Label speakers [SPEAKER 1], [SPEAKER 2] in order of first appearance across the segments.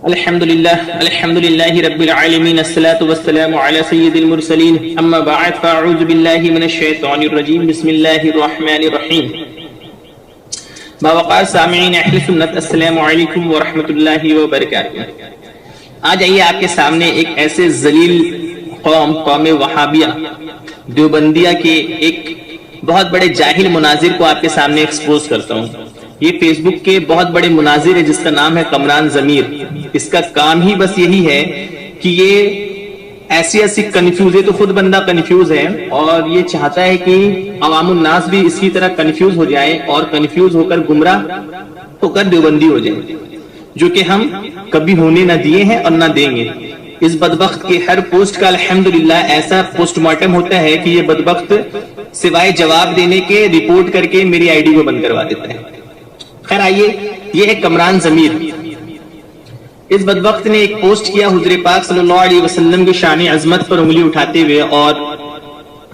[SPEAKER 1] الحمد للہ رب العالمین الصلاة والسلام علی سید المرسلین اما بعد فاعوذ باللہ من الشیطان الرجیم بسم اللہ الرحمن الرحیم باوقار سامعین اہل سنت السلام علیکم ورحمۃ اللہ وبرکاتہ۔ آج آئیے آپ کے سامنے ایک ایسے ذلیل قوم وہابیہ دیوبندیہ کے ایک بہت بڑے جاہل مناظر کو آپ کے سامنے ایکسپوز کرتا ہوں۔ یہ فیس بک کے بہت بڑے مناظر ہے جس کا نام ہے کمران ضمیر۔ اس کا کام ہی بس یہی ہے کہ یہ ایسی کنفیوز ہے، تو خود بندہ کنفیوز ہے اور یہ چاہتا ہے کہ عوام الناس بھی اسی طرح کنفیوز ہو جائے اور کنفیوز ہو کر گمراہ ہو کر دیوبندی ہو جائے، جو کہ ہم کبھی ہونے نہ دیے ہیں اور نہ دیں گے۔ اس بدبخت کے ہر پوسٹ کا الحمدللہ ایسا پوسٹ مارٹم ہوتا ہے کہ یہ بدبخت سوائے جواب دینے کے رپورٹ کر کے میری آئی ڈی کو بند کروا دیتا ہے۔ خیر آئیے، یہ ہے کمران ضمیر۔ اس بدبخت نے ایک پوسٹ کیا حضور پاک صلی اللہ علیہ وسلم کی شان عظمت پر انگلی اٹھاتے ہوئے اور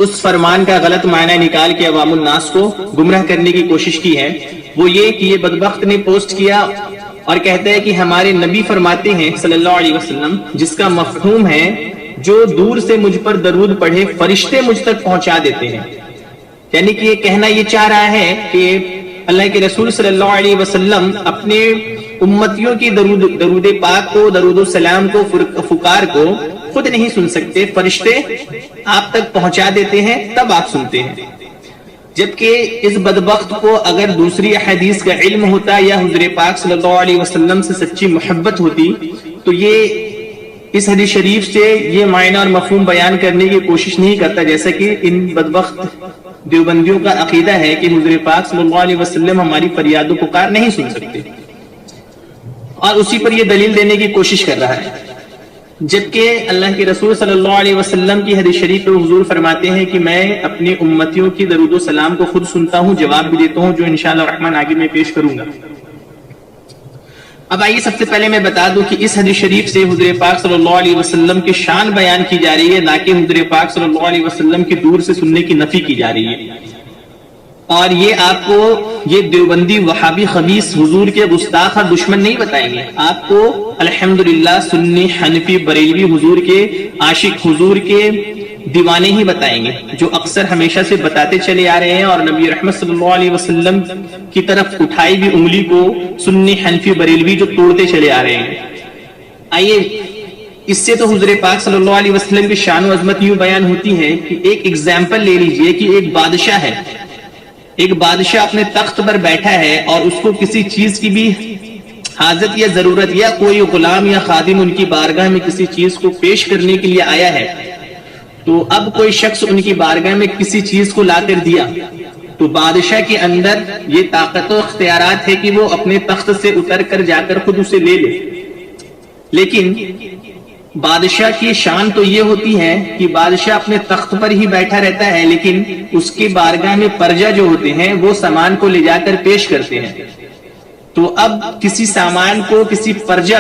[SPEAKER 1] اس فرمان کا غلط معنی نکال کے عوام الناس کو گمراہ کرنے کی کوشش کی ہے۔ وہ یہ کہ یہ بدبخت نے پوسٹ کیا اور کہتا ہے کہ ہمارے نبی فرماتے ہیں صلی اللہ علیہ وسلم، جس کا مفہوم ہے جو دور سے مجھ پر درود پڑھے فرشتے مجھ تک پہنچا دیتے ہیں۔ یعنی کہ یہ کہنا یہ چاہ رہا ہے کہ اللہ کے رسول صلی اللہ علیہ وسلم اپنے امتیوں کی درود پاک کو، درود و سلام کو، فکار کو خود نہیں سن سکتے، فرشتے آپ تک پہنچا دیتے ہیں تب آپ سنتے ہیں۔ جبکہ اس بدبخت کو اگر دوسری احادیث کا علم ہوتا یا حضور پاک صلی اللہ علیہ وسلم سے سچی محبت ہوتی تو یہ اس حدیث شریف سے یہ معنی اور مفہوم بیان کرنے کی کوشش نہیں کرتا، جیسا کہ ان بدبخت دیوبندیوں کا عقیدہ ہے کہ حضور پاک صلی اللہ علیہ وسلم ہماری فریاد و پکار نہیں سن سکتے، اور اسی پر یہ دلیل دینے کی کوشش کر رہا ہے۔ جبکہ اللہ کے رسول صلی اللہ علیہ وسلم کی حدیث شریف میں حضور فرماتے ہیں کہ میں اپنی امتیوں کی درود و سلام کو خود سنتا ہوں، جواب بھی دیتا ہوں، جو انشاءاللہ الرحمن آگے میں پیش کروں گا۔ اب آئیے سب سے پہلے میں بتا دوں کہ اس حدیث شریف سے حضور پاک صلی اللہ علیہ وسلم کی شان بیان کی جا رہی ہے، نہ کہ حضور پاک صلی اللہ علیہ وسلم کی دور سے سننے کی نفی کی جا رہی ہے۔ اور یہ آپ کو یہ دیوبندی وہابی خبیث حضور کے گستاخ اور دشمن نہیں بتائیں گے، آپ کو الحمدللہ سنی حنفی بریلوی حضور کے عاشق، حضور کے دیوانے ہی بتائیں گے، جو اکثر ہمیشہ سے بتاتے چلے آ رہے ہیں اور نبی رحمت صلی اللہ علیہ وسلم کی طرف اٹھائی بھی انگلی کو سنی حنفی بریلوی جو توڑتے چلے آ رہے ہیں۔ آئیے، اس سے تو حضور پاک صلی اللہ علیہ وسلم کی شان و عظمت یوں بیان ہوتی ہے کہ ایک ایگزامپل لے لیجئے کہ ایک بادشاہ ہے، ایک بادشاہ اپنے تخت پر بیٹھا ہے اور اس کو کسی چیز کی بھی حاجت یا ضرورت، یا کوئی غلام یا خادم ان کی بارگاہ میں کسی چیز کو پیش کرنے کے لیے آیا ہے، تو اب کوئی شخص ان کی بارگاہ میں کسی چیز کو لا کر دیا تو بادشاہ کے اندر یہ طاقت و اختیارات ہے کہ وہ اپنے تخت سے اتر کر جا کر خود اسے لے لے۔ لیکن بادشاہ کی شان تو یہ ہوتی ہے کہ بادشاہ اپنے تخت پر ہی بیٹھا رہتا ہے، لیکن اس کی بارگاہ میں پرجا جو ہوتے ہیں وہ سامان کو لے جا کر پیش کرتے ہیں۔ تو اب کسی سامان کو کسی پرجا،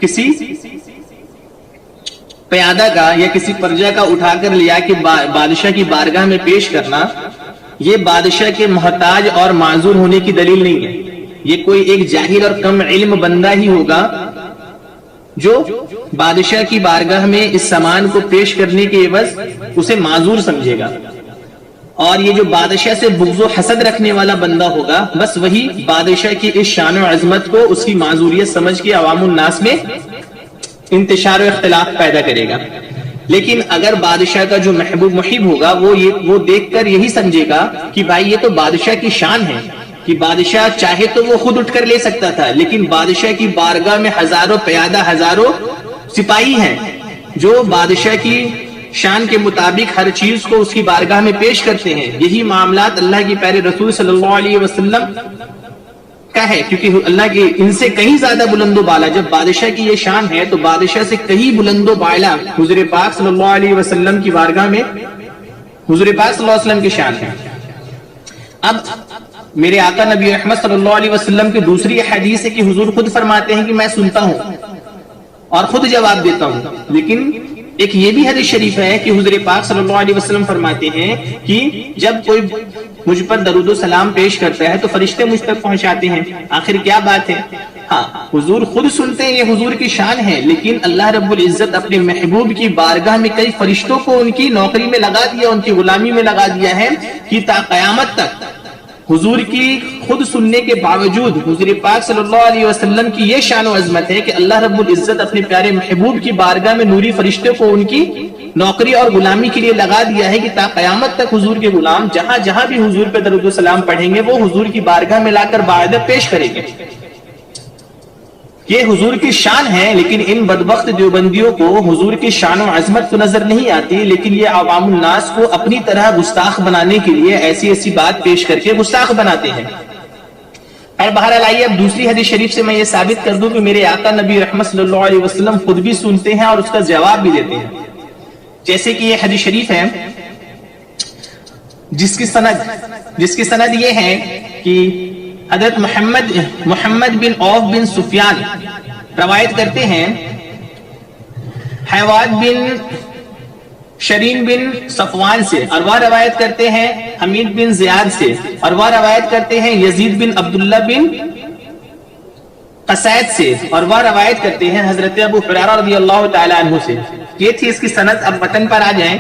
[SPEAKER 1] کسی پیادہ کا یا کسی پرجا کا اٹھا کر لیا کہ بادشاہ کی بارگاہ میں پیش کرنا، یہ بادشاہ کے محتاج اور معذور ہونے کی دلیل نہیں ہے۔ یہ کوئی ایک جاہل اور کم علم بندہ ہی ہوگا جو بادشاہ کی بارگاہ میں اس سامان کو پیش کرنے کے عوض اسے معذور سمجھے گا، اور یہ جو بادشاہ سے بغض و حسد رکھنے والا بندہ ہوگا بس وہی بادشاہ کی اس شان و عظمت کو اس کی معذوریت سمجھ کے عوام الناس میں انتشار و اختلاف پیدا کرے گا۔ لیکن اگر بادشاہ کا جو محبوب محب ہوگا وہ دیکھ کر یہی سمجھے گا کہ بھائی یہ تو بادشاہ کی شان ہے کہ بادشاہ چاہے تو وہ خود اٹھ کر لے سکتا تھا، لیکن بادشاہ کی بارگاہ میں ہزاروں پیادہ، ہزاروں سپاہی ہیں جو بادشاہ کی شان کے مطابق ہر چیز کو اس کی بارگاہ میں پیش کرتے ہیں۔ یہی معاملات اللہ کے پیارے رسول صلی اللہ علیہ وسلم کا ہے، کیونکہ اللہ کے ان سے کہیں زیادہ بلند و بالا، جب بادشاہ کی یہ شان ہے تو بادشاہ سے کہیں بلند و بالا حضور پاک صلی اللہ علیہ وسلم کی بارگاہ میں حضور پاک صلی اللہ علیہ وسلم کی شان ہے۔ اب میرے آقا نبی احمد صلی اللہ علیہ وسلم کی دوسری حدیث ہے کہ حضور خود فرماتے ہیں کہ میں سنتا ہوں اور خود جواب دیتا ہوں، لیکن ایک یہ بھی حدیث شریف ہے کہ حضور پاک صلی اللہ علیہ وسلم فرماتے ہیں کہ جب کوئی مجھ پر درود و سلام پیش کرتا ہے تو فرشتے مجھ تک پہنچاتے ہیں۔ آخر کیا بات ہے، ہاں حضور خود سنتے ہیں، یہ حضور کی شان ہے، لیکن اللہ رب العزت اپنے محبوب کی بارگاہ میں کئی فرشتوں کو ان کی نوکری میں لگا دیا، ان کی غلامی میں لگا دیا ہے کہ تا قیامت تک حضور کی خود سننے کے باوجود حضور پاک صلی اللہ علیہ وسلم کی یہ شان و عظمت ہے کہ اللہ رب العزت اپنے پیارے محبوب کی بارگاہ میں نوری فرشتوں کو ان کی نوکری اور غلامی کے لیے لگا دیا ہے کہ تا قیامت تک حضور کے غلام جہاں جہاں بھی حضور پہ درود و سلام پڑھیں گے وہ حضور کی بارگاہ میں لا کر باعزت پیش کریں گے۔ یہ حضور کی شان ہے، لیکن ان بدبخت دیوبندیوں کو حضور کی شان و عظمت تو نظر نہیں آتی، لیکن یہ عوام الناس کو اپنی طرح گستاخ بنانے کے لیے ایسی ایسی بات پیش کر کے گستاخ بناتے ہیں۔ اور بہرحال آئیے اب دوسری حدیث شریف سے میں یہ ثابت کر دوں کہ میرے آقا نبی رحمت صلی اللہ علیہ وسلم خود بھی سنتے ہیں اور اس کا جواب بھی دیتے ہیں۔ جیسے کہ یہ حدیث شریف ہے جس کی سند یہ ہے کہ حضرت محمد بن عوف بن سفیان روایت کرتے ہیں حیوات بن شرین بن صفوان سے، اور وہ روایت کرتے ہیں حمید بن زیاد سے، اور وہ روایت کرتے ہیں یزید بن عبداللہ بن قصید سے، اور وہ روایت کرتے ہیں حضرت ابو ہریرہ رضی اللہ تعالی عنہ سے۔ یہ تھی اس کی سند۔ اب متن پر آ جائیں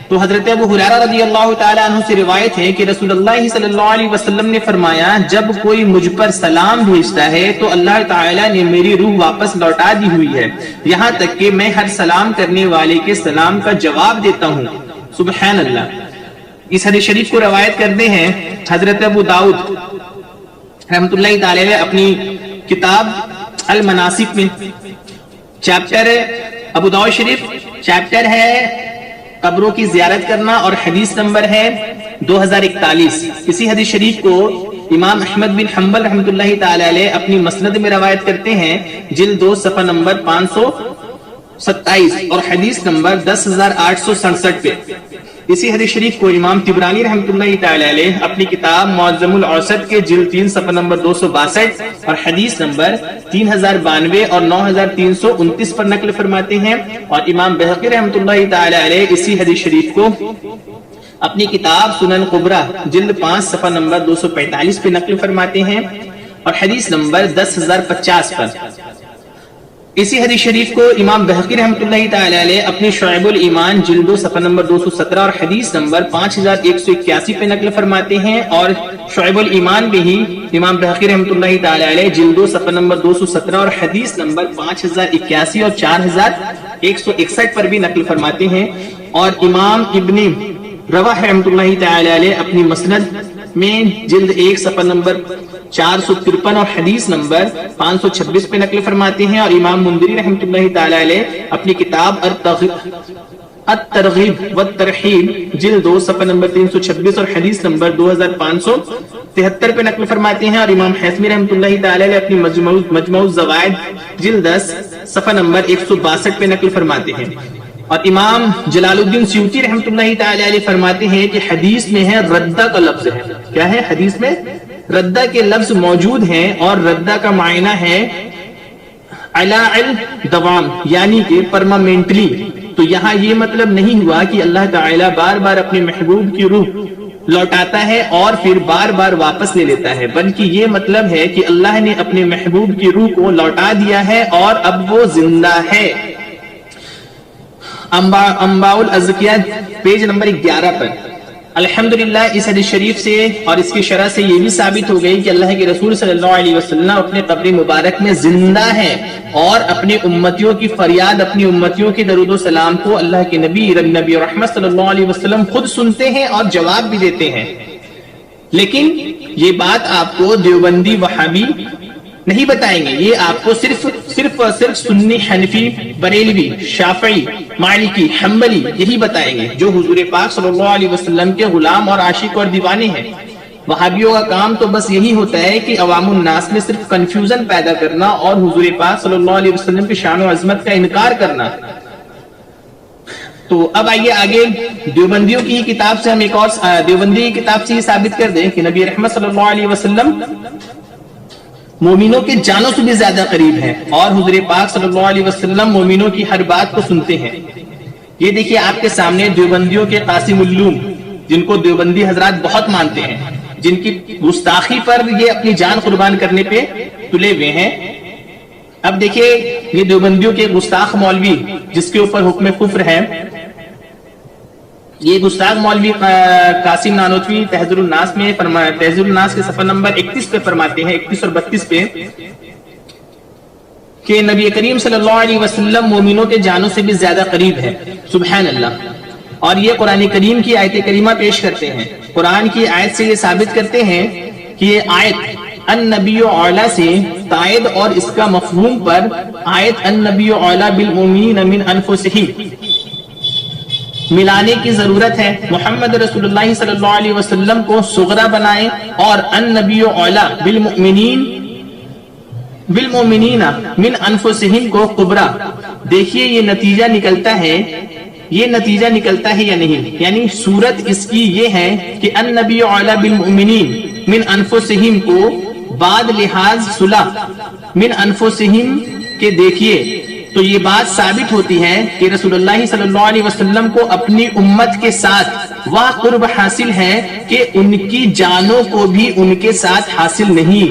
[SPEAKER 1] تو حضرت ابو ہریرہ رضی اللہ تعالی عنہ سے روایت ہے کہ رسول اللہ صلی اللہ علیہ وسلم نے فرمایا جب کوئی مجھ پر سلام بھیجتا ہے تو اللہ تعالی نے میری روح واپس لوٹا دی ہوئی ہے، یہاں تک کہ میں ہر سلام کرنے والے کے سلام کا جواب دیتا ہوں۔ سبحان اللہ۔ اس حدیث شریف کو روایت کرتے ہیں حضرت ابو داؤد رحمۃ اللہ تعالی اپنی کتاب المناسک میں، چیپٹر ابو داؤد شریف چیپٹر ہے قبروں کی زیارت کرنا، اور حدیث نمبر ہے 2041۔ اسی حدیث شریف کو امام احمد بن حنبل رحمۃ اللہ تعالی علیہ اپنی مسند میں روایت کرتے ہیں، جلد 2 صفحہ نمبر 527 اور حدیث نمبر 10867 پہ۔ اسی حدیث شریف کو امام طبرانی رحمۃ اللہ تعالی علیہ اپنی کتاب معجم الاوسط کے جلد 3 صفحہ نمبر 262 اور حدیث نمبر 3092 اور 9329 پر نقل فرماتے ہیں، اور امام بہقی رحمۃ اللہ تعالی علیہ اسی حدیث شریف کو اپنی کتاب سنن کبریٰ جلد 5 صفحہ نمبر 245 پہ نقل فرماتے ہیں، اور حدیث نمبر 10050 پر۔ اسی حدیث شریف کو امام بہقی رحمۃ اللہ تعالی علیہ اپنی شعب الایمان جلد 2 صفحہ نمبر 217 اور حدیث نمبر 5181 پہ نقل فرماتے ہیں، اور شعب الایمان بھی ہی امام بہقی رحمۃ اللہ تعالی علیہ جلد 2 صفحہ نمبر 217 اور حدیث نمبر 5081 اور 4161 پر بھی نقل فرماتے ہیں، اور امام ابن رواح رحمۃ اللہ تعالی علیہ اپنی مسند میں جلد 1 صفحہ نمبر 453 اور حدیث نمبر 526 پہ نقل فرماتے ہیں، اور امام مندری رحمۃ اللہ تعالی علیہ اپنی کتاب الترغیب والترہیب جلد 2 صفحہ نمبر 326 اور حدیث نمبر 2573 پہ نقل فرماتے ہیں، اور امام حیثمی رحمۃ اللہ تعالی علیہ اپنی مجموع الزوائد جلد 10 صفحہ نمبر 162 پہ نقل فرماتے ہیں، اور امام جلال الدین سیوطی رحمۃ اللہ تعالی علیہ فرماتے ہیں کہ حدیث میں ہے ردہ کا لفظ ہے۔ کیا ہے؟ حدیث میں ردہ کے لفظ موجود ہیں، اور ردہ کا معنی ہے علی الدوام، یعنی کہ پرماننٹلی۔ تو یہاں یہ مطلب نہیں ہوا کہ اللہ تعالی بار بار اپنے محبوب کی روح لوٹاتا ہے اور پھر بار بار واپس لے لیتا ہے، بلکہ یہ مطلب ہے کہ اللہ نے اپنے محبوب کی روح کو لوٹا دیا ہے اور اب وہ زندہ ہے۔ انباء الازکیہ پیج نمبر 11 پر۔ الحمدللہ اس حدیث شریف سے اور اس کی شرح سے یہ بھی ثابت ہو گئی کہ اللہ کے رسول صلی اللہ علیہ وسلم اپنے قبر مبارک میں زندہ ہے، اور اپنی امتیوں کی فریاد، اپنی امتیوں کے درود و سلام کو اللہ کے نبی رحمت صلی اللہ علیہ وسلم خود سنتے ہیں اور جواب بھی دیتے ہیں۔ لیکن یہ بات آپ کو دیوبندی وہابی نہیں بتائیں گے، یہ آپ کو صرف اور صرف سنی، حنفی، بریلوی، شافعی، مالکی، حنبلی یہی بتائیں گے، جو حضور پاک صلی اللہ علیہ وسلم کے غلام اور عاشق اور دیوانے ہیں۔ وہابیوں کا کام تو بس یہی ہوتا ہے کہ عوام الناس میں صرف کنفیوژن پیدا کرنا اور حضور پاک صلی اللہ علیہ وسلم کی شان و عظمت کا انکار کرنا۔ تو اب آئیے آگے دیوبندیوں کی کتاب سے ہم ایک اور دیوبندی کی کتاب سے یہ ثابت کر دیں کہ نبی رحمت صلی اللہ علیہ وسلم مومنوں کے جانوں سے بھی زیادہ قریب ہیں، اور حضور پاک صلی اللہ علیہ وسلم مومنوں کی ہر بات کو سنتے ہیں۔ یہ دیکھیے آپ کے سامنے دیوبندیوں کے قاسم العلوم، جن کو دیوبندی حضرات بہت مانتے ہیں، جن کی گستاخی پر یہ اپنی جان قربان کرنے پہ تلے ہوئے ہیں، اب دیکھیے یہ دیوبندیوں کے گستاخ مولوی جس کے اوپر حکم کفر ہے، یہ گستاخ مولوی قاسم نانوتوی تہذیب الناس میں تہذیب الناس کے صفحہ نمبر 31 پہ فرماتے ہیں، 31 اور 32 پہ، کہ نبی کریم صلی اللہ علیہ وسلم مومنوں کے جانوں سے بھی زیادہ قریب ہے۔ سبحان اللہ۔ اور یہ قرآن کریم کی آیت کریمہ پیش کرتے ہیں، قرآن کی آیت سے یہ ثابت کرتے ہیں کہ یہ آیت النبی اولا سے تائید اور اس کا مفہوم پر آیت النبی اولا بالمؤمنین من انفسہم ملانے کی ضرورت ہے۔ محمد رسول اللہ صلی اللہ علیہ وسلم کو صغرا بنائیں اور النبی اولا بالمؤمنین من انفسہم کو کبرا۔ دیکھیے یہ نتیجہ نکلتا ہے یا نہیں، یعنی صورت اس کی یہ ہے کہ النبی اولا بالمؤمنین من انفسہم کو بعد لحاظ صلح من انفسہم کے دیکھیے تو یہ بات ثابت ہوتی ہے کہ رسول اللہ صلی اللہ علیہ وسلم کو اپنی امت کے ساتھ وہ قرب حاصل ہے کہ ان کی جانوں کو بھی ان کے ساتھ حاصل نہیں۔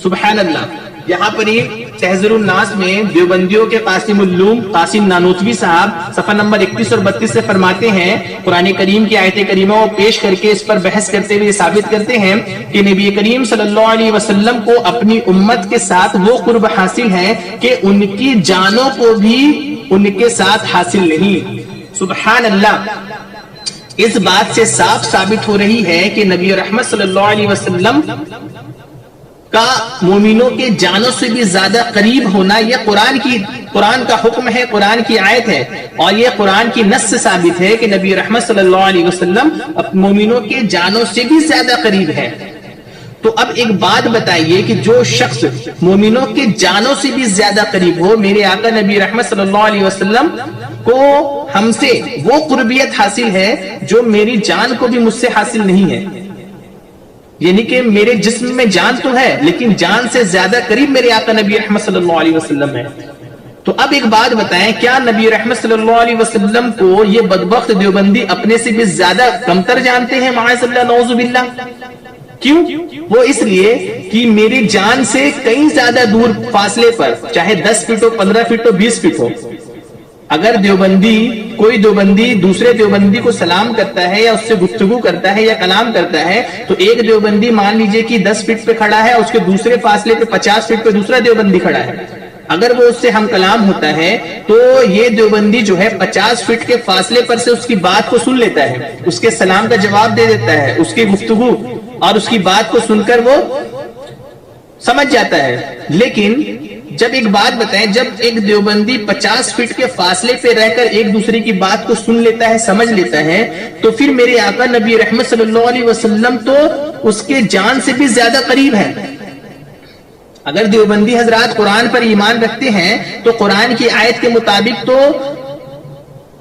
[SPEAKER 1] سبحان اللہ۔ یہاں پر ہی تہذیب الناس میں دیوبندیوں کے قاسم العلوم قاسم نانوتوی صاحب صفحہ نمبر 31 اور 32 سے فرماتے ہیں، قرآن کریم کی آیت کریمہ کو پیش کر کے اس پر بحث کرتے ہوئے ثابت کرتے ہیں کہ نبی کریم صلی اللہ علیہ وسلم کو اپنی امت کے ساتھ وہ قرب حاصل ہے کہ ان کی جانوں کو بھی ان کے ساتھ حاصل نہیں۔ سبحان اللہ۔ اس بات سے صاف ثابت ہو رہی ہے کہ نبی رحمت صلی اللہ علیہ وسلم کا مومنوں کے جانوں سے بھی زیادہ قریب ہونا یہ قرآن کا حکم ہے، قرآن کی آیت ہے، اور یہ قرآن کی نص سے ثابت ہے کہ نبی رحمت صلی اللہ علیہ وسلم مومنوں کے جانوں سے بھی زیادہ قریب ہے۔ تو اب ایک بات بتائیے کہ جو شخص مومنوں کے جانوں سے بھی زیادہ قریب ہو، میرے آقا نبی رحمت صلی اللہ علیہ وسلم کو ہم سے وہ قربیت حاصل ہے جو میری جان کو بھی مجھ سے حاصل نہیں ہے، یعنی کہ میرے جسم میں جان تو ہے لیکن جان سے زیادہ قریب میرے آقا نبی رحمت صلی اللہ علیہ وسلم ہے۔ تو اب ایک بات بتائیں، کیا نبی رحمت صلی اللہ علیہ وسلم کو یہ بدبخت دیوبندی اپنے سے بھی زیادہ کمتر جانتے ہیں؟ معاذ اللہ، نعوذ باللہ۔ کیوں؟ وہ اس لیے کہ میری جان سے کئی زیادہ دور فاصلے پر، چاہے 10 فٹ ہو، 15 فٹ ہو، 20 فٹ ہو، اگر کوئی دیوبندی دوسرے دیوبندی کو سلام کرتا ہے یا اس سے گفتگو کرتا ہے یا کلام کرتا ہے تو ایک دیوبندی مان لیجئے کہ 10 فٹ پہ کھڑا ہے، اس کے دوسرے فاصلے پہ 50 فٹ پہ دوسرا دیوبندی کھڑا ہے، اگر وہ اس سے ہم کلام ہوتا ہے تو یہ دیوبندی جو ہے 50 فٹ کے فاصلے پر سے اس کی بات کو سن لیتا ہے، اس کے سلام کا جواب دے دیتا ہے، اس کی گفتگو اور اس کی بات کو سن کر وہ سمجھ جاتا ہے۔ لیکن جب ایک بات بتائیں، جب ایک دیوبندی 50 فٹ کے فاصلے پہ رہ کر ایک دوسرے کی بات کو سن لیتا ہے، سمجھ لیتا ہے، تو پھر میرے آقا نبی رحمت صلی اللہ علیہ وسلم تو اس کے جان سے بھی زیادہ قریب ہے۔ اگر دیوبندی حضرات قرآن پر ایمان رکھتے ہیں تو قرآن کی آیت کے مطابق تو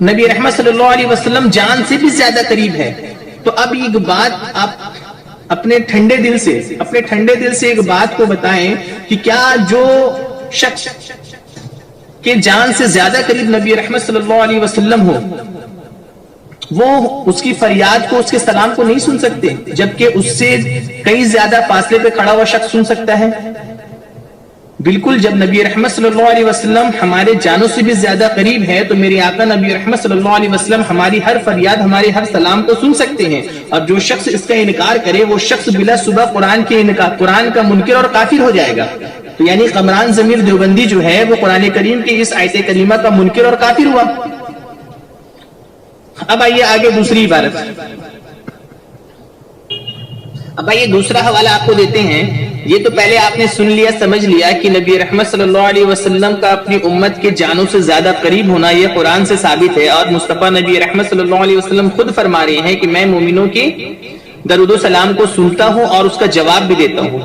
[SPEAKER 1] نبی رحمت صلی اللہ علیہ وسلم جان سے بھی زیادہ قریب ہے۔ تو اب ایک بات آپ اپنے ٹھنڈے دل سے ایک بات کو بتائیں کہ کیا جو شخص کے جان سے زیادہ قریب نبی رحمت صلی اللہ علیہ وسلم ہو، وہ اس کی فریاد کو، اس کے سلام کو نہیں سن سکتے، جبکہ اس سے کئی زیادہ فاصلے پہ کھڑا ہوا شخص سن سکتا ہے؟ بالکل، جب نبی رحمت صلی اللہ علیہ وسلم ہمارے جانوں سے بھی زیادہ قریب ہے تو میرے آقا نبی رحمت صلی اللہ علیہ وسلم ہماری ہر فریاد، ہمارے ہر سلام کو سن سکتے ہیں، اور جو شخص اس کا انکار کرے وہ شخص بلا صبح قرآن کا منکر اور کافر ہو جائے گا۔ تو یعنی قمران ضمیر دیوبندی جو ہے وہ قرآن کریم کی اس آیت کریمہ کا منکر اور کافر ہوا۔ اب آئیے آگے دوسری عبارت، اب آئیے دوسرا حوالہ آپ کو دیتے ہیں۔ یہ تو پہلے آپ نے سن لیا، سمجھ لیا کہ نبی رحمت صلی اللہ علیہ وسلم کا اپنی امت کے جانوں سے زیادہ قریب ہونا یہ قرآن سے ثابت ہے، اور مصطفیٰ نبی رحمت صلی اللہ علیہ وسلم خود فرما رہے ہیں کہ میں مومنوں کے درود و سلام کو سنتا ہوں اور اس کا جواب بھی دیتا ہوں،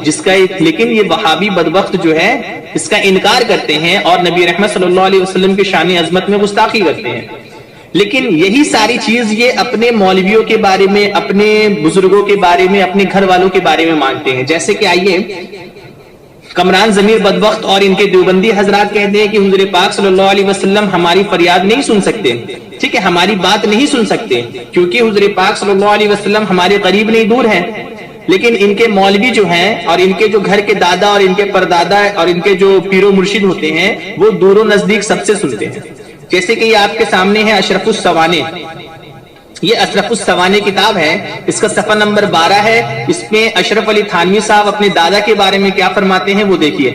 [SPEAKER 1] لیکن یہ وہابی بدبخت جو ہے اس کا انکار کرتے ہیں اور نبی رحمت صلی اللہ علیہ وسلم کے شان عظمت میں گستاخی کرتے ہیں۔ لیکن یہی ساری چیز یہ اپنے مولویوں کے بارے میں، اپنے بزرگوں کے بارے میں، اپنے گھر والوں کے بارے میں مانگتے ہیں۔ جیسے کہ آئیے قمران ضمیر بدبخت اور ان کے دیوبندی حضرات کہتے ہیں کہ حضور پاک صلی اللہ علیہ وسلم ہماری فریاد نہیں سن سکتے، ٹھیک ہے، ہماری بات نہیں سن سکتے، کیونکہ حضور پاک صلی اللہ علیہ وسلم ہمارے قریب نہیں، دور ہیں۔ لیکن ان کے مولوی جو ہیں اور ان کے جو گھر کے دادا اور ان کے پردادا اور ان کے جو پیر و مرشد ہوتے ہیں وہ دور و نزدیک سب سے سنتے ہیں. جیسے کہ یہ آپ کے سامنے ہے اشرف السوانے. یہ اشرف السوانے کتاب ہے, اس کا صفحہ نمبر 12 ہے. اس میں اشرف علی تھانوی صاحب اپنے دادا کے بارے میں کیا فرماتے ہیں وہ دیکھیے.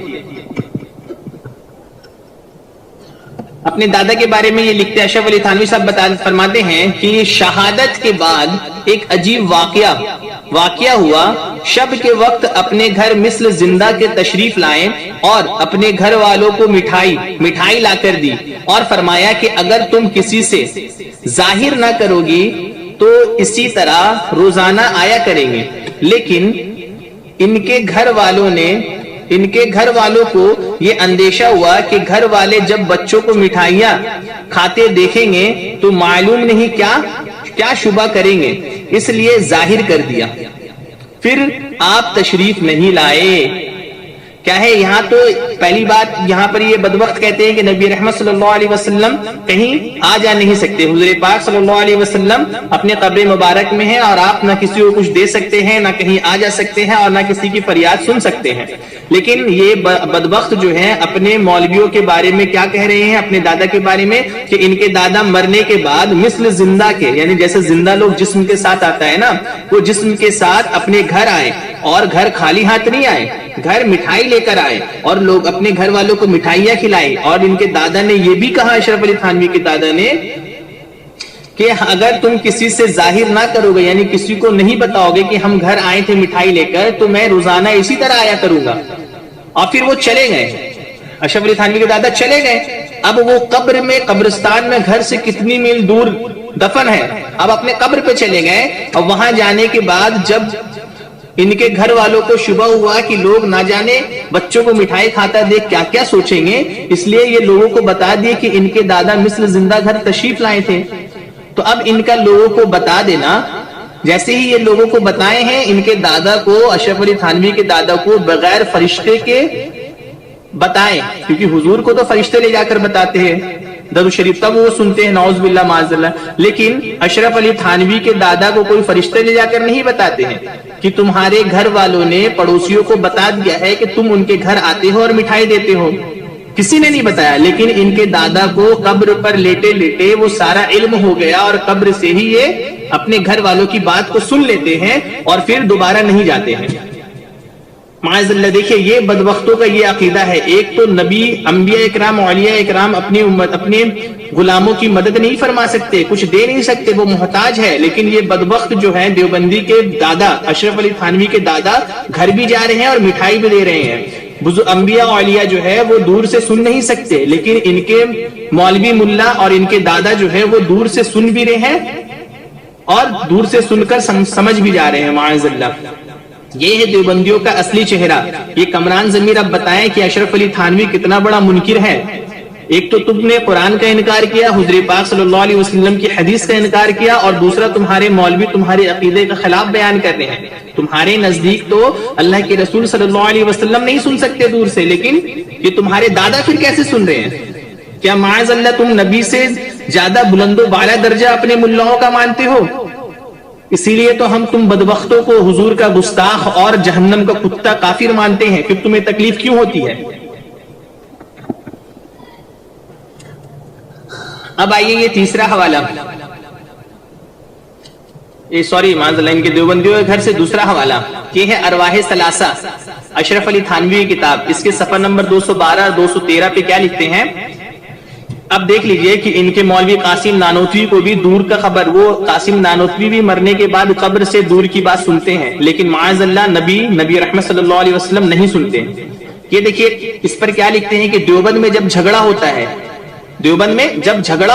[SPEAKER 1] اپنے دادا کے بارے میں یہ لکھتے ہیں, اشرف علی تھانوی صاحب فرماتے ہیں کہ شہادت کے بعد ایک عجیب واقعہ ہوا. شب کے وقت اپنے گھر مثل زندہ کے تشریف لائیں اور اپنے گھر والوں کو مٹھائی لا کر دی اور فرمایا کہ اگر تم کسی سے ظاہر نہ کرو گی تو اسی طرح روزانہ آیا کریں گے. لیکن ان کے گھر والوں کو یہ اندیشہ ہوا کہ گھر والے جب بچوں کو مٹھائیاں کھاتے دیکھیں گے تو معلوم نہیں کیا شبہ کریں گے, اس لیے ظاہر کر دیا. پھر آپ تشریف نہیں لائے. کیا ہے یہاں تو پہلی بات یہاں پر یہ بدبخت کہتے ہیں کہ نبی رحمت صلی اللہ علیہ وسلم کہیں آ جا نہیں سکتے. حضور پاک صلی اللہ علیہ وسلم اپنے قبر مبارک میں ہیں اور آپ نہ کسی کو کچھ دے سکتے ہیں, نہ کہیں آ جا سکتے ہیں اور نہ کسی کی فریاد سن سکتے ہیں. لیکن یہ بدبخت جو ہیں اپنے مولویوں کے بارے میں کیا کہہ رہے ہیں, اپنے دادا کے بارے میں, کہ ان کے دادا مرنے کے بعد مثل زندہ کے, یعنی جیسے زندہ لوگ جسم کے ساتھ آتا ہے نا, وہ جسم کے ساتھ اپنے گھر آئے اور گھر خالی ہاتھ نہیں آئے, گھر مٹھائی لے کر آئے اور لوگ اپنے گھر والوں کو مٹھائیاں کھلائے. اور ان کے دادا نے یہ بھی کہا, اشرف علی تھانوی کے دادا نے, کہ اگر تم کسی سے ظاہر نہ کرو گے, یعنی کسی کو نہیں بتاؤ گے کہ ہم گھر آئے تھے مٹھائی لے کر, تو میں روزانہ اسی طرح آیا کروں گا. اور پھر وہ چلے گئے, اشرف علی تھانوی کے دادا چلے گئے. اب وہ قبر میں, قبرستان میں گھر سے کتنی میل دور دفن ہے, اب اپنے قبر پہ چلے گئے. اور وہاں جانے کے بعد جب ان کے گھر والوں کو شبہ ہوا کہ لوگ نہ جانے بچوں کو مٹھائی کھاتا دیکھ کیا کیا سوچیں گے, اس لیے یہ لوگوں کو بتا دیے کہ ان کے دادا مثل زندہ گھر تشریف لائے تھے. تو اب ان کا لوگوں کو بتا دینا, جیسے ہی یہ لوگوں کو بتائے ہیں ان کے دادا کو, اشرف علی تھانوی کے دادا کو بغیر فرشتے کے بتائیں, کیونکہ حضور کو تو فرشتے لے جا کر بتاتے ہیں درود شریف, تب وہ سنتے ہیں نعوذ باللہ معاذ اللہ. لیکن اشرف علی تھانوی کے دادا کو کوئی فرشتے لے جا کر نہیں بتاتے ہیں کہ تمہارے گھر والوں نے پڑوسیوں کو بتا دیا ہے کہ تم ان کے گھر آتے ہو اور مٹھائی دیتے ہو, کسی نے نہیں بتایا. لیکن ان کے دادا کو قبر پر لیٹے لیٹے وہ سارا علم ہو گیا اور قبر سے ہی یہ اپنے گھر والوں کی بات کو سن لیتے ہیں اور پھر دوبارہ نہیں جاتے ہیں. معاذ اللہ. دیکھیے یہ بدبختوں کا یہ عقیدہ ہے. ایک تو نبی, انبیاء اکرام, اولیاء اکرام اپنی امت, اپنے غلاموں کی مدد نہیں فرما سکتے, کچھ دے نہیں سکتے, وہ محتاج ہے. لیکن یہ بدبخت جو ہے دیوبندی کے دادا, اشرف علی تھانوی کے دادا, گھر بھی جا رہے ہیں اور مٹھائی بھی دے رہے ہیں. انبیاء اولیاء جو ہے وہ دور سے سن نہیں سکتے, لیکن ان کے مولوی ملا اور ان کے دادا جو ہے وہ دور سے سن بھی رہے ہیں اور دور سے سن کر سمجھ بھی جا رہے ہیں. معاذ اللہ. یہ ہے دیوبندیوں کا اصلی چہرہ. یہ کمران ضمیر اب بتائیں کہ اشرف علی تھانوی کتنا بڑا منکر ہے. ایک تو تم نے قرآن کا انکار کیا, حضور پاک صلی اللہ علیہ وسلم کی حدیث کا انکار کیا, اور دوسرا تمہارے مولوی تمہارے عقیدے کا خلاف بیان کرتے ہیں. تمہارے نزدیک تو اللہ کے رسول صلی اللہ علیہ وسلم نہیں سن سکتے دور سے, لیکن یہ تمہارے دادا پھر کیسے سن رہے ہیں؟ کیا معاذ اللہ تم نبی سے زیادہ بلند و بالا درجہ اپنے ملاؤں کا مانتے ہو؟ اسی لیے تو ہم تم بدبختوں کو حضور کا گستاخ اور جہنم کا کتا کافر مانتے ہیں. پھر تمہیں تکلیف کیوں ہوتی ہے؟ اب آئیے یہ تیسرا حوالہ, معاذ اللہ, ان کے دیوبندیوں کے گھر سے دوسرا حوالہ. یہ ہے ارواح ثلاثہ, اشرف علی تھانوی کی کتاب. اس کے صفحہ نمبر 212 اور 213 پہ کیا لکھتے ہیں اب دیکھ لیجئے کہ ان کے مولوی قاسم نانوتوی کو بھی دور کا خبر, وہ قاسم نانوتوی بھی مرنے کے بعد قبر سے دور کی بات سنتے ہیں, لیکن معاذ اللہ نبی رحمت صلی اللہ علیہ وسلم نہیں سنتے. یہ دیکھیے اس پر کیا لکھتے ہیں کہ دیوبند میں جب جھگڑا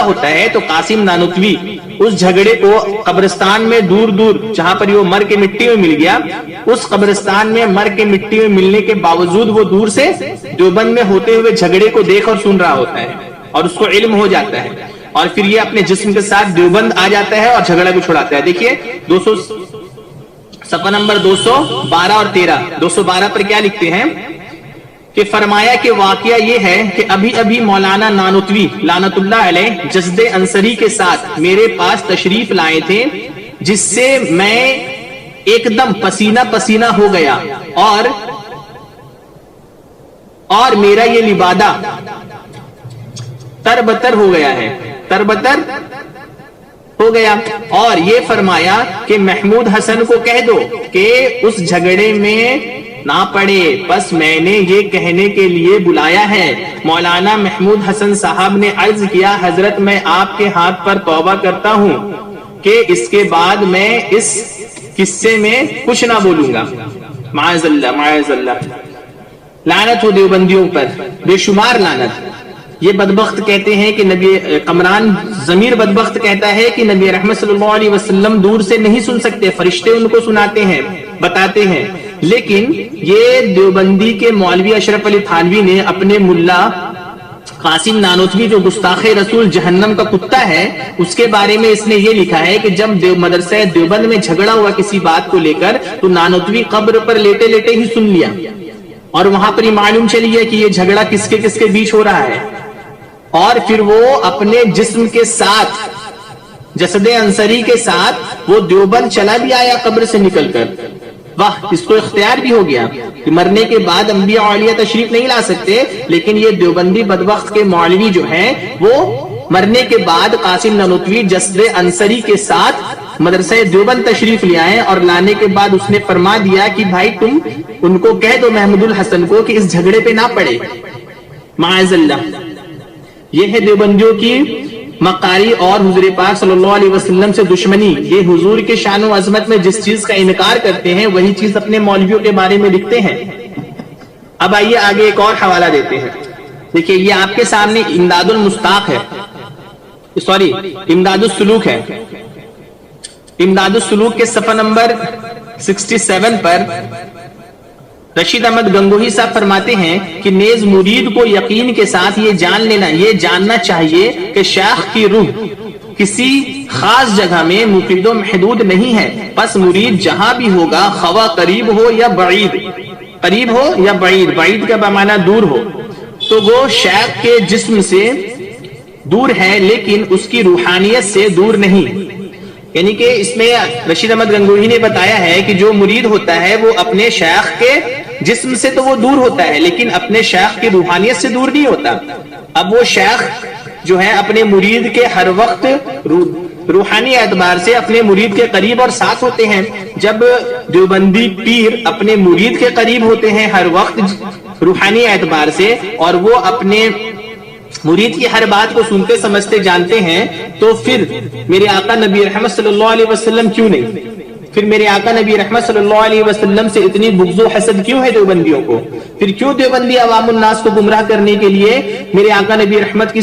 [SPEAKER 1] ہوتا ہے تو قاسم نانوتوی اس جھگڑے کو قبرستان میں دور دور جہاں پر وہ مر کے مٹی میں مل گیا, اس قبرستان میں مر کے مٹی میں ملنے کے باوجود وہ دور سے دیوبند میں ہوتے ہوئے جھگڑے کو دیکھ اور سن رہا ہوتا ہے اور اس کو علم ہو جاتا ہے, اور پھر یہ اپنے جسم کے ساتھ دیوبند آ جاتا ہے اور جھگڑا بھی چھڑاتا ہے. دیکھیے صفحہ نمبر 212 اور 13. 212 پر کیا لکھتے ہیں کہ فرمایا کہ واقعہ یہ ہے کہ ابھی مولانا نانوتوی لعنت اللہ علیہ جسد انصری کے ساتھ میرے پاس تشریف لائے تھے, جس سے میں ایک دم پسینہ پسینہ ہو گیا اور میرا یہ لبادہ تربتر ہو گیا ہے، تربتر ہو گیا، اور یہ فرمایا کہ محمود حسن کو کہہ دو کہ اس جھگڑے میں نہ پڑے، بس میں نے یہ کہنے کے لیے بلایا ہے۔ مولانا محمود حسن صاحب نے عرض کیا، حضرت میں آپ کے ہاتھ پر توبہ کرتا ہوں کہ اس کے بعد میں اس قصے میں کچھ نہ بولوں گا۔ معاذ اللہ، معاذ اللہ، لعنت ہو دیوبندیوں پر، بے شمار لعنت۔ یہ بدبخت کہتے ہیں کہ نبی قمران ضمیر بدبخت کہتا ہے کہ نبی رحمت صلی اللہ علیہ وسلم دور سے نہیں سن سکتے، فرشتے ان کو سناتے ہیں، بتاتے ہیں۔ لیکن یہ دیوبندی کے مولوی اشرف علی تھانوی نے اپنے ملا قاسم نانوتوی جو گستاخ رسول جہنم کا کتا ہے، اس کے بارے میں اس نے یہ لکھا ہے کہ جب مدرسہ دیوبند میں جھگڑا ہوا کسی بات کو لے کر، تو نانوتوی قبر پر لیٹے لیٹے ہی سن لیا، اور وہاں پر یہ معلوم چلی ہے کہ یہ جھگڑا کس کے بیچ ہو رہا ہے، اور پھر وہ اپنے جسم کے ساتھ، جسد انصری کے ساتھ وہ دیوبند چلا بھی آیا قبر سے نکل کر۔ واہ، اس کو اختیار بھی ہو گیا کہ مرنے کے بعد انبیاء اولیاء تشریف نہیں لا سکتے، لیکن یہ دیوبندی بدبخت کے مولوی جو ہیں وہ مرنے کے بعد قاسم نانوتوی جسد انصری کے ساتھ مدرسہ دیوبند تشریف لے آئے، اور لانے کے بعد اس نے فرما دیا کہ بھائی تم ان کو کہہ دو محمود الحسن کو کہ اس جھگڑے پہ نہ پڑے۔ معاذ اللہ، یہ ہے دیوبندیوں کی مکاری اور حضور پاک صلی اللہ علیہ وسلم سے دشمنی۔ یہ حضور کے شان و عظمت میں جس چیز کا انکار کرتے ہیں وہی چیز اپنے مولویوں کے بارے میں لکھتے ہیں۔ اب آئیے آگے ایک اور حوالہ دیتے ہیں۔ دیکھیے یہ آپ کے سامنے امداد المستاق ہے، سوری امداد السلوک ہے۔ امداد السلوک کے صفحہ نمبر 67 پر رشید احمد گنگوہی صاحب فرماتے ہیں کہ نیز مرید کو یقین کے ساتھ یہ جاننا چاہیے کہ شیخ کی روح کسی خاص جگہ میں مقید و محدود نہیں ہے، پس مرید جہاں بھی ہوگا، خواہ قریب ہو یا بعید، قریب ہو یا بعید، بعید کا بمعنی دور ہو، تو وہ شیخ کے جسم سے دور ہے لیکن اس کی روحانیت سے دور نہیں۔ یعنی کہ اس میں رشید احمد گنگوہی نے بتایا ہے کہ جو مرید ہوتا ہے وہ اپنے شیخ کے جسم سے تو وہ دور ہوتا ہے لیکن اپنے شیخ کی روحانیت سے دور نہیں ہوتا۔ اب وہ شیخ جو ہے اپنے مرید کے ہر وقت روحانی اعتبار سے اپنے مرید کے قریب اور ساتھ ہوتے ہیں۔ جب دیوبندی پیر اپنے مرید کے قریب ہوتے ہیں ہر وقت روحانی اعتبار سے، اور وہ اپنے مرید کی ہر بات کو سنتے سمجھتے جانتے ہیں، تو پھر میرے آقا نبی رحمت صلی اللہ علیہ وسلم کیوں نہیں؟ پھر میرے آقا نبی رحمت صلی اللہ علیہ وسلم سے اتنی بغض و حسد کیوں ہے دیوبندیوں کو؟ پھر کیوں دیوبندی عوام الناس کو گمراہ کرنے کے لیے میرے آقا نبی رحمت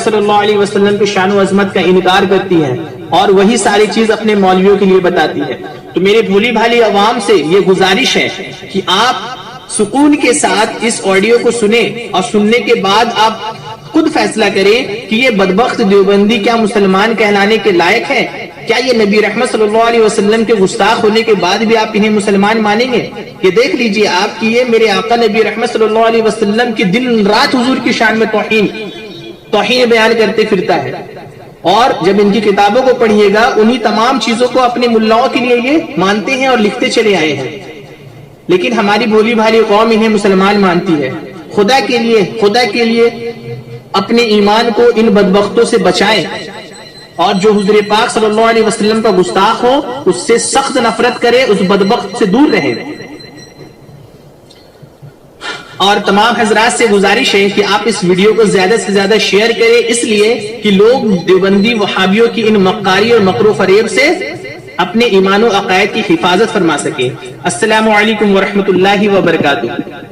[SPEAKER 1] صلی اللہ علیہ وسلم کی شان و عظمت کا انکار کرتی ہے اور وہی ساری چیز اپنے مولویوں کے لیے بتاتی ہے؟ تو میرے بھولی بھالی عوام سے یہ گزارش ہے کہ آپ سکون کے ساتھ اس آڈیو کو سنیں اور سننے کے بعد آپ خود فیصلہ کریں کہ یہ بدبخت دیوبندی کیا مسلمان کہلانے کے لائق ہے؟ کیا یہ نبی رحمت صلی اللہ علیہ وسلم کے گستاخ ہونے کے بعد بھی آپ انہیں مسلمان مانیں گے؟ یہ دیکھ لیجئے آپ کی یہ میرے آقا نبی رحمت صلی اللہ علیہ وسلم کی دن رات حضور کی شان میں توہین بیان کرتے پھرتا ہے، اور جب ان کی کتابوں کو پڑھیے گا انہی تمام چیزوں کو اپنے ملاؤں کے لیے یہ مانتے ہیں اور لکھتے چلے آئے ہیں، لیکن ہماری بھولی بھالی قوم انہیں مسلمان مانتی ہے۔ خدا کے لیے اپنے ایمان کو ان بدبختوں سے بچائیں، اور جو حضور پاک صلی اللہ علیہ وسلم کا گستاخ ہو اس سے سخت نفرت کرے، اس بدبخت سے دور رہے۔ اور تمام حضرات سے گزارش ہے کہ آپ اس ویڈیو کو زیادہ سے زیادہ شیئر کریں، اس لیے کہ لوگ دیوبندی وہابیوں کی ان مکاری اور مکر و فریب سے اپنے ایمان و عقائد کی حفاظت فرما سکیں۔ السلام علیکم ورحمۃ اللہ وبرکاتہ۔